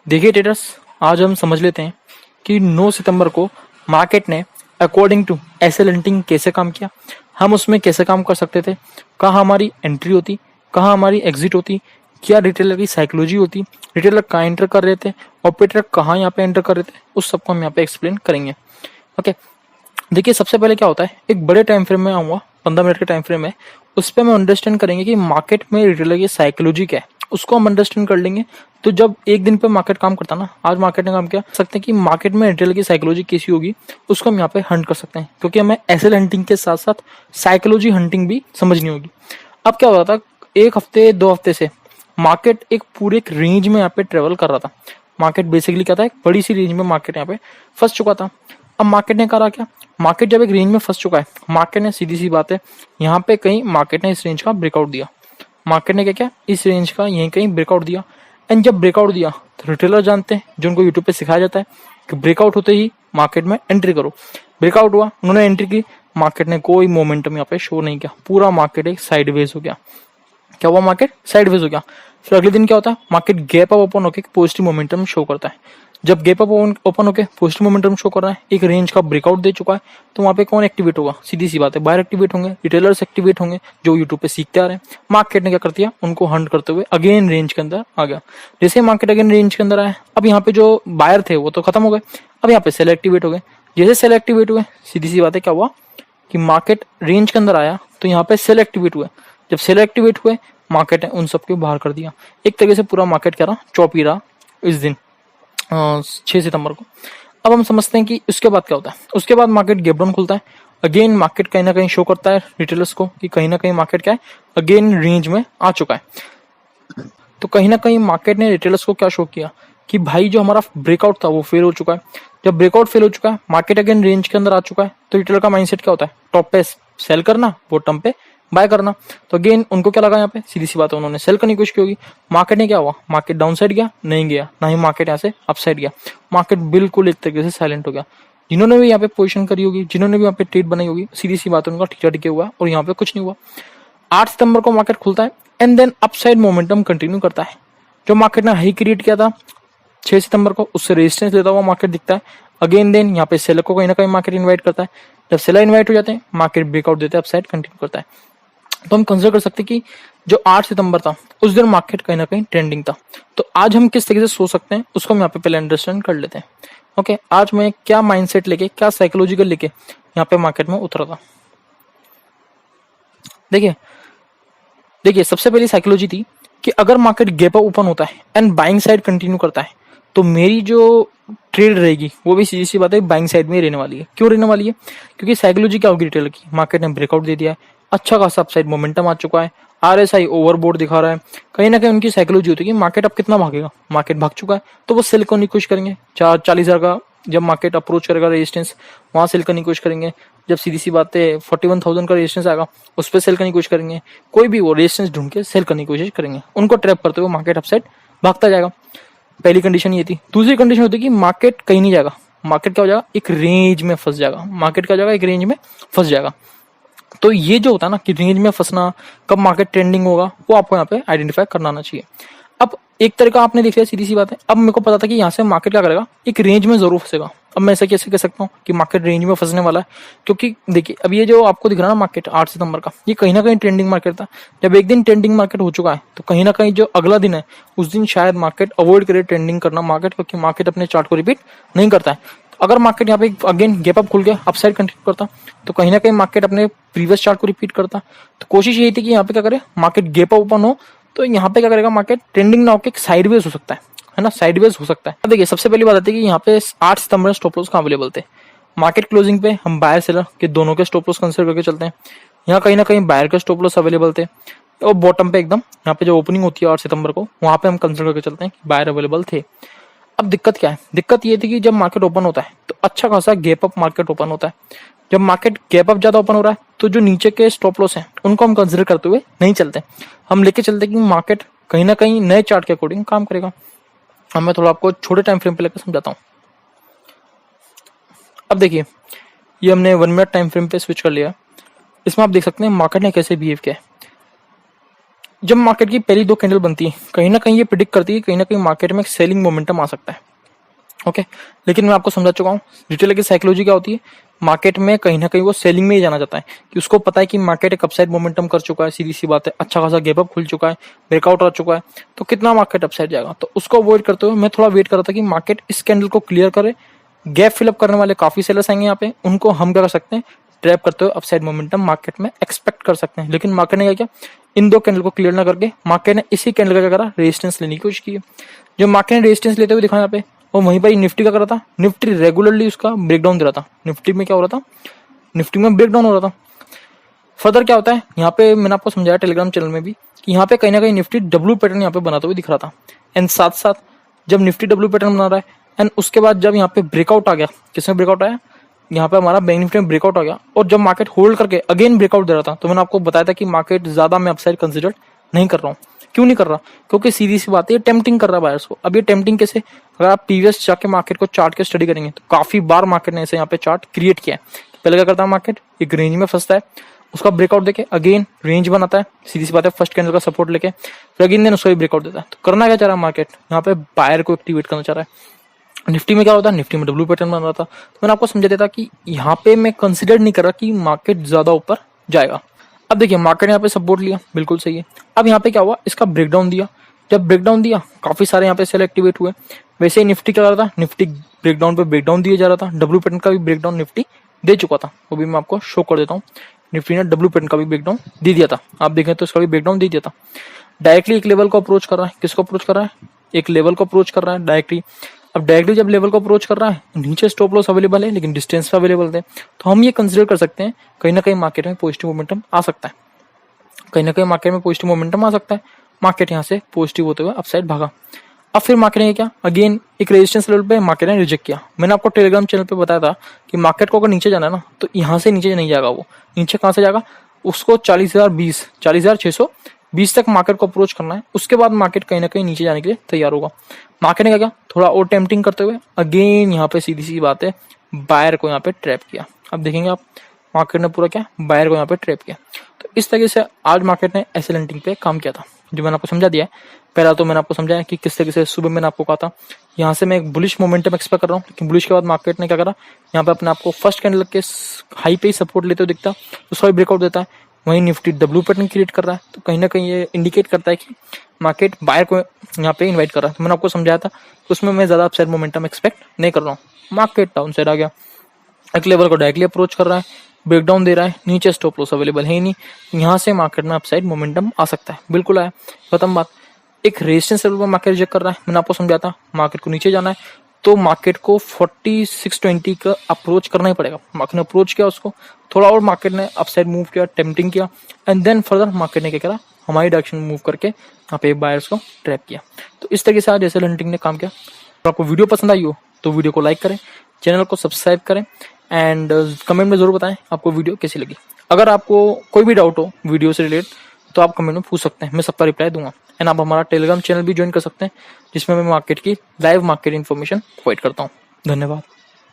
देखिए ट्रेडर्स, आज हम समझ लेते हैं कि 9 सितंबर को मार्केट ने अकॉर्डिंग टू एसएल हंटिंग कैसे काम किया, हम उसमें कैसे काम कर सकते थे, कहाँ हमारी एंट्री होती, कहाँ हमारी एग्जिट होती, क्या रिटेलर की साइकोलॉजी होती, रिटेलर कहाँ एंटर कर रहे थे, ऑपरेटर कहाँ यहाँ पे एंटर कर रहे थे, उस सबको हम यहाँ पे एक्सप्लेन करेंगे। ओके, देखिए सबसे पहले क्या होता है, एक बड़े टाइम फ्रेम में आऊँगा, 15 मिनट के टाइम फ्रेम है, उस पर हम अंडरस्टैंड करेंगे कि मार्केट में रिटेलर की साइकोलॉजी क्या है, उसको हम अंडरस्टैंड कर लेंगे। तो जब एक दिन पे मार्केट काम करता ना, आज मार्केट ने काम किया, सकते हैं कि मार्केट में रिटेलर की साइकोलॉजी कैसी होगी, उसको हम यहाँ पे हंट कर सकते हैं, क्योंकि हमें एसएल हंटिंग के साथ साथ साइकोलॉजी हंटिंग भी समझनी होगी। अब क्या हो रहा था, एक हफ्ते 2 हफ्ते से मार्केट एक पूरे एक रेंज में यहाँ पे ट्रेवल कर रहा था। मार्केट बेसिकली क्या था, एक बड़ी सी रेंज में मार्केट यहाँ पे फंस चुका था। अब मार्केट ने करा क्या, मार्केट जब एक रेंज में फंस चुका है, मार्केट ने सीधी सी बात है, यहाँ पे कहीं मार्केट ने इस रेंज का ब्रेकआउट दिया। मार्केट ने क्या किया, इस रेंज का यहीं कहीं ब्रेकआउट दिया। एंड जब ब्रेकआउट दिया तो रिटेलर जानते हैं, जो उनको यूट्यूब पे सिखाया जाता है कि ब्रेकआउट होते ही मार्केट में एंट्री करो। ब्रेकआउट हुआ, उन्होंने एंट्री की, मार्केट ने कोई मोमेंटम यहाँ पे शो नहीं किया, पूरा मार्केट एक साइडवेज हो गया। क्या हुआ, मार्केट साइडवेज हो गया। फिर अगले दिन क्या होता है, मार्केट गैप अप ओपन होकर पॉजिटिव मोमेंटम शो करता है। जब गैप अप ओपन होकर पॉजिटिव मोमेंटम शो कर रहा है, एक रेंज का ब्रेकआउट दे चुका है, तो वहां पे कौन एक्टिवेट होगा, सीधी सी बात है, बायर एक्टिवेट होंगे, रिटेलर्स एक्टिवेट होंगे, जो यूट्यूब पे सीखते आ रहे हैं। मार्केट ने क्या कर दिया, उनको हंट करते हुए अगेन रेंज के अंदर आ गया। जैसे मार्केट अगेन रेंज के अंदर आया, अब यहाँ पे जो बायर थे वो तो खत्म हो गए, अब यहाँ पे सेल एक्टिवेट हो गए। जैसे सेल एक्टिवेट हुए, सीधी सी बात है, क्या हुआ कि मार्केट रेंज के अंदर आया तो यहाँ पे सेल एक्टिवेट हुए। जब सेल एक्टिवेट हुए, मार्केट ने उन सबको बाहर कर दिया। एक तरीके से पूरा मार्केट क्या रहा, चौपी रहा इस दिन 6 सितंबर को। अब हम समझते हैं कि उसके बाद क्या होता है। उसके बाद मार्केट गैप डाउन खुलता है, अगेन मार्केट कहीं ना कहीं शो करता है रिटेलर्स को कि कहीं ना कहीं मार्केट क्या है, अगेन रेंज में आ चुका है। तो कहीं ना कहीं मार्केट ने रिटेलर्स को क्या शो किया कि भाई जो हमारा ब्रेकआउट था वो फेल हो चुका है। जब ब्रेकआउट फेल हो चुका है, मार्केट अगेन रेंज के अंदर आ चुका है, तो रिटेलर का माइंडसेट क्या होता है, टॉप पे सेल करना, बॉटम पे बाय करना। तो अगेन उनको क्या लगा, यहाँ पे सीधी सी बात है, उन्होंने सेल करने की कोशिश की होगी। मार्केट ने क्या हुआ, मार्केट डाउन साइड गया नहीं, गया ना ही मार्केट यहाँ से अप साइड गया। मार्केट बिल्कुल एक तरीके से साइलेंट हो गया। जिन्होंने भी यहाँ पे पोजीशन करी होगी, जिन्होंने भी यहाँ पे ट्रेड बनाई होगी, सीधी सी बात है, उनका टीका टिके हुआ और यहाँ पे कुछ नहीं हुआ। 8 सितंबर को मार्केट खुलता है and then upside momentum continue करता है। जो मार्केट ने हाई क्रिएट किया था 6 सितंबर को, उससे रेजिस्टेंस लेता हुआ मार्केट दिखता है। अगेन देन यहाँ पे सेलर को कहीं ना कहीं मार्केट इन्वाइट करता है। जब सेलर इन्वाइट हो जाते हैं, मार्केट ब्रेकआउट देता है, अपसाइड कंटिन्यू करता है। तो हम कंसिडर कर सकते हैं कि जो 8 सितंबर था, उस दिन मार्केट कहीं ना कहीं ट्रेंडिंग था। तो आज हम किस तरीके से सोच सकते हैं, उसको हम यहाँ पे पहले अंडरस्टैंड कर लेते हैं। ओके, आज मैं क्या माइंडसेट लेके, क्या साइकोलॉजिकल लेके यहाँ पे मार्केट में उतरा था। देखिए देखिए सबसे पहली साइकोलॉजी थी कि अगर मार्केट गैप अप ओपन होता है एंड बाइंग साइड कंटिन्यू करता है, तो मेरी जो ट्रेड रहेगी वो भी सीधी सी बात है, बाइंग साइड में ही रहने वाली है। क्यों रहने वाली है, क्योंकि साइकोलॉजी क्या होगी रिटेलर की, मार्केट ने ब्रेकआउट दे दिया है, अच्छा खासा अपसाइड मोमेंटम आ चुका है, आरएसआई ओवरबोर्ड दिखा रहा है। कहीं ना कहीं उनकी साइकोलॉजी होती है कि मार्केट अब कितना भागेगा, मार्केट भाग चुका है, तो वो सेल करने की कोशिश करेंगे। 40,000 का जब मार्केट अप्रोच करेगा रेजिस्टेंस, वहां सेल करने की कोशिश करेंगे। जब सीधी सी बात है 41,000 का रेजिस्टेंस आएगा, उस पर सेल करने की कोशिश करेंगे। कोई भी वो रेजिस्टेंस ढूंढ के सेल करने की कोशिश करेंगे, उनको ट्रैप करते हुए मार्केट अपसाइड भागता जाएगा। पहली कंडीशन ये थी। दूसरी कंडीशन होती है कि मार्केट कहीं नहीं जाएगा, मार्केट क्या हो जाएगा, एक रेंज में फंस जाएगा। मार्केट क्या हो जाएगा, एक रेंज में फंस जाएगा। तो ये जो होता है ना कि रेंज में फंसना, कब मार्केट ट्रेंडिंग होगा, वो आपको यहाँ पे आइडेंटिफाई करना आना चाहिए। अब एक तरीका आपने देख लिया, सीधी सी बात है। अब मेरे को पता था कि यहाँ से मार्केट क्या करेगा, एक रेंज में जरूर फंसेगा। अब मैं ऐसे कैसे कह सकता हूँ कि मार्केट रेंज में फंसने वाला है, क्योंकि देखिए अब ये जो आपको दिख रहा है ना मार्केट 8 सितंबर का, ये कहीं ना कहीं ट्रेंडिंग मार्केट था। जब एक दिन ट्रेंडिंग मार्केट हो चुका है, तो कहीं ना कहीं जो अगला दिन है, उस दिन शायद मार्केट अवॉइड करे ट्रेंडिंग करना मार्केट, क्योंकि मार्केट अपने चार्ट को रिपीट नहीं करता है। अगर मार्केट यहाँ पे अगेन गैप अप खुल के अपसाइड कंटिन्यू करता, तो कहीं ना कहीं मार्केट अपने प्रीवियस चार्ट को रिपीट करता। तो कोशिश यही थी कि यहाँ पे क्या करे, मार्केट गैप अप ओपन हो, तो यहाँ पे क्या करेगा, मार्केट ट्रेंडिंग ना होकर साइडवेज हो सकता है ना, साइडवेज हो सकता है। अब देखिए सबसे पहली बात आती है कि यहाँ पे 8 सितंबर स्टॉप लॉस कहाँ अवेलेबल थे। मार्केट क्लोजिंग पे हम बायर सेलर के दोनों के स्टॉप लॉस कंसिडर करके चलते हैं। यहाँ कहीं ना कहीं बायर के स्टॉप लॉस अवेलेबल थे, और बॉटम पे एकदम यहाँ पे जो ओपनिंग होती है 8 सितंबर को, वहां पे हम कंसिडर करके चलते हैं कि बायर अवेलेबल थे। अब दिक्कत क्या है, दिक्कत ये थी कि जब मार्केट ओपन होता है तो अच्छा खासा गैप अप मार्केट ओपन होता है। जब मार्केट गैप अप ज्यादा ओपन हो रहा है, तो जो नीचे के स्टॉप लॉस हैं उनको हम कंसिडर करते हुए नहीं चलते, हम लेके चलते कि मार्केट कहीं ना कहीं नए चार्ट के अकॉर्डिंग काम करेगा। अब मैं थोड़ा आपको छोटे टाइम फ्रेम पे लेकर समझाता हूँ। अब देखिए ये हमने 1 मिनट टाइम फ्रेम पे स्विच कर लिया। इसमें आप देख सकते हैं मार्केट ने कैसे बिहेव किया है। जब मार्केट की पहली 2 कैंडल बनती है, कहीं ना कहीं ये प्रिडिक्ट करती है, कहीं ना कहीं मार्केट में सेलिंग मोमेंटम आ सकता है। ओके, लेकिन मैं आपको समझा चुका हूँ रिटेलर की साइकोलॉजी क्या होती है। मार्केट में कहीं ना कहीं वो सेलिंग में ही जाना चाहता है कि उसको पता है कि मार्केट एक अपसाइड मोमेंटम कर चुका है, सीधी सी बात है, अच्छा खासा गैप अप खुल चुका है, ब्रेकआउट आ चुका है, तो कितना मार्केट अपसाइड जाएगा। तो उसको अवॉइड करते हुए मैं थोड़ा वेट कर रहा था कि मार्केट इस कैंडल को क्लियर करे। गैप फिलअप करने वाले काफी सेलर्स आएंगे यहाँ पे, उनको हम क्या कर सकते हैं, ट्रैप करते हुए अपसाइड मोमेंटम मार्केट में एक्सपेक्ट कर सकते हैं। लेकिन मार्केट ने क्या किया, इन 2 कैंडल को क्लियर ना करके मार्केट ने इसी कैंडल का क्या करा, रेजिस्टेंस लेने की कोशिश की। जो मार्केट ने रेजिस्टेंस लेते हुए दिखा यहाँ पे, और वहीं पर निफ्टी का कर रहा था, निफ्टी रेगुलरली उसका ब्रेकडाउन दे रहा था। निफ्टी में क्या हो रहा था, निफ्टी में ब्रेकडाउन हो रहा था। फर्दर क्या होता है यहाँ पे, मैंने आपको समझाया टेलीग्राम चैनल में भी कि यहाँ पे कहीं ना कहीं निफ्टी डब्ल्यू पैटर्न यहाँ पे बनाते हुए दिख रहा था। एंड साथ साथ जब निफ्टी डब्ल्यू पैटर्न बना रहा है एंड उसके बाद जब यहाँ पे ब्रेकआउट आ गया, किसमें ब्रेकआउट आया, यहाँ पे हमारा बैंक निफ्टी में ब्रेकआउट आ गया, और जब मार्केट होल्ड करके अगेन ब्रेकआउट दे रहा था, तो मैंने आपको बताया था कि मार्केट ज्यादा मैं अपसाइड कंसिडर नहीं कर रहा हूँ। क्यों नहीं कर रहा, क्योंकि सीधी सी बात है, ये टेम्पटिंग कर रहा है बायर्स को। अब ये टेम्पटिंग कैसे, अगर आप प्रीवियस जाके मार्केट को चार्ट के स्टडी करेंगे तो काफी बार मार्केट ने ऐसे यहाँ पे चार्ट क्रिएट किया है। पहले क्या करता है, मार्केट एक रेंज में फंसता है, उसका ब्रेकआउट देके अगेन रेंज बनाता है, सीधी सी बात है, फर्स्ट कैंडल का सपोर्ट लेके, फिर अगेन देन उसका भी ब्रेकआउट देता है। तो करना क्या चाह रहा है मार्केट, यहाँ पे बायर को एक्टिवेट करना चाह रहा है। निफ्टी में क्या होता है, निफ्टी में डब्ल्यू पैटर्न बन रहा था, तो मैंने आपको समझा देता कि यहाँ पे मैं कंसिडर नहीं कर रहा कि मार्केट ज्यादा ऊपर जाएगा। अब देखिए मार्केट ने यहाँ पे सपोर्ट लिया, बिल्कुल सही है। अब यहाँ पे क्या हुआ, इसका ब्रेकडाउन दिया, जब ब्रेकडाउन दिया काफी सारे यहाँ पे सेल एक्टिवेट हुए। वैसे ही निफ्टी क्या कर रहा था, निफ्टी ब्रेकडाउन पे ब्रेकडाउन दिया जा रहा था, डब्ल्यू पैटर्न का भी ब्रेकडाउन निफ्टी दे चुका था, वो भी मैं आपको शो कर देता हूँ। निफ्टी ने डब्ल्यू पैटर्न का भी ब्रेकडाउन दे दिया था, आप देखें तो इसका भी ब्रेकडाउन दे दिया था। डायरेक्टली एक लेवल को अप्रोच कर रहा है, किसको अप्रोच कर रहा है, एक लेवल को अप्रोच कर रहा है डायरेक्टली। अब डायरेक्टली जब लेवल को अप्रोच कर रहा है, नीचे स्टॉप लॉस अवेलेबल है लेकिन डिस्टेंस पे अवेलेबल थे, तो हम ये कंसिडर कर सकते हैं कहीं ना कहीं मार्केट में पॉजिटिव मोमेंटम आ सकता है, कहीं ना कहीं मार्केट में पॉजिटिव मोमेंटम आ सकता है। मार्केट यहाँ से पॉजिटिव होते हुए अपसाइड भागा। अब फिर मार्केट ने क्या, अगेन एक रेजिस्टेंस लेवल पे मार्केट ने रिजेक्ट किया। मैंने आपको टेलीग्राम चैनल पे बताया था कि मार्केट को अगर नीचे जाना है ना, तो यहाँ से नीचे नहीं जाएगा, वो नीचे कहाँ से जाएगा, उसको 40,620 तक मार्केट को अप्रोच करना है। उसके बाद मार्केट कहीं ना कहीं नीचे जाने के लिए तैयार होगा। मार्केट ने क्या किया, थोड़ा और टेम्पटिंग करते हुए अगेन यहाँ पे सीधी सी बात है, बायर को यहाँ पे ट्रैप किया। अब देखेंगे आप, मार्केट ने पूरा क्या, बायर को यहाँ पे ट्रैप किया। तो इस तरीके से आज मार्केट ने एसेल हंटिंग पे काम किया था, जो मैंने आपको समझा दिया है। पहला तो मैंने आपको समझाया कि किस तरीके से सुबह मैंने आपको कहा था यहाँ से मैं एक बुलिश मोमेंटम एक्सपेक्ट कर रहा हूँ, लेकिन बुलिश के बाद मार्केट ने क्या करा, यहाँ पे अपने आपको फर्स्ट कैंडल के हाई पे ही सपोर्ट लेते हुए दिखता, उसका भी ब्रेकआउट देता है। वहीं निफ्टी डब्ल्यू पैटर्न क्रिएट कर रहा है, तो कहीं ना कहीं ये इंडिकेट करता है कि मार्केट बायर को यहाँ पे इन्वाइट कर रहा है। तो मैंने आपको समझाया था उसमें मैं ज्यादा अपसाइड मोमेंटम एक्सपेक्ट नहीं कर रहा हूँ। मार्केट डाउन साइड आ गया, एक लेवल को डायरेक्टली अप्रोच कर रहा है, ब्रेकडाउन दे रहा है, नीचे स्टॉप लॉस अवेलेबल है ही नहीं, यहाँ से मार्केट में अपसाइड मोमेंटम आ सकता है, बिल्कुल आया। खत्म बात। एक रेजिस्टेंस लेवल पर मार्केट रिजेक्ट कर रहा है, मैंने आपको समझाया था मार्केट को नीचे जाना है तो मार्केट को 4620 का अप्रोच करना ही पड़ेगा। मार्केट ने अप्रोच किया उसको, थोड़ा और मार्केट ने अपसाइड मूव किया, टेम्पटिंग किया, एंड देन फर्दर मार्केट ने क्या करा, हमारी डायरेक्शन मूव करके यहाँ पे बायर्स को ट्रैप किया। तो इस तरीके से आज एसेल हंटिंग ने काम किया। तो आपको वीडियो पसंद आई हो तो वीडियो को लाइक करें, चैनल को सब्सक्राइब करें, एंड कमेंट में जरूर बताएं आपको वीडियो कैसी लगी। अगर आपको कोई भी डाउट हो वीडियो से रिलेटेड तो आप कमेंट में पूछ सकते हैं, मैं सबका रिप्लाई दूंगा। एंड आप हमारा टेलीग्राम चैनल भी ज्वाइन कर सकते हैं, जिसमें मैं मार्केट की लाइव मार्केट इन्फॉर्मेशन प्रोवाइड करता हूँ। धन्यवाद।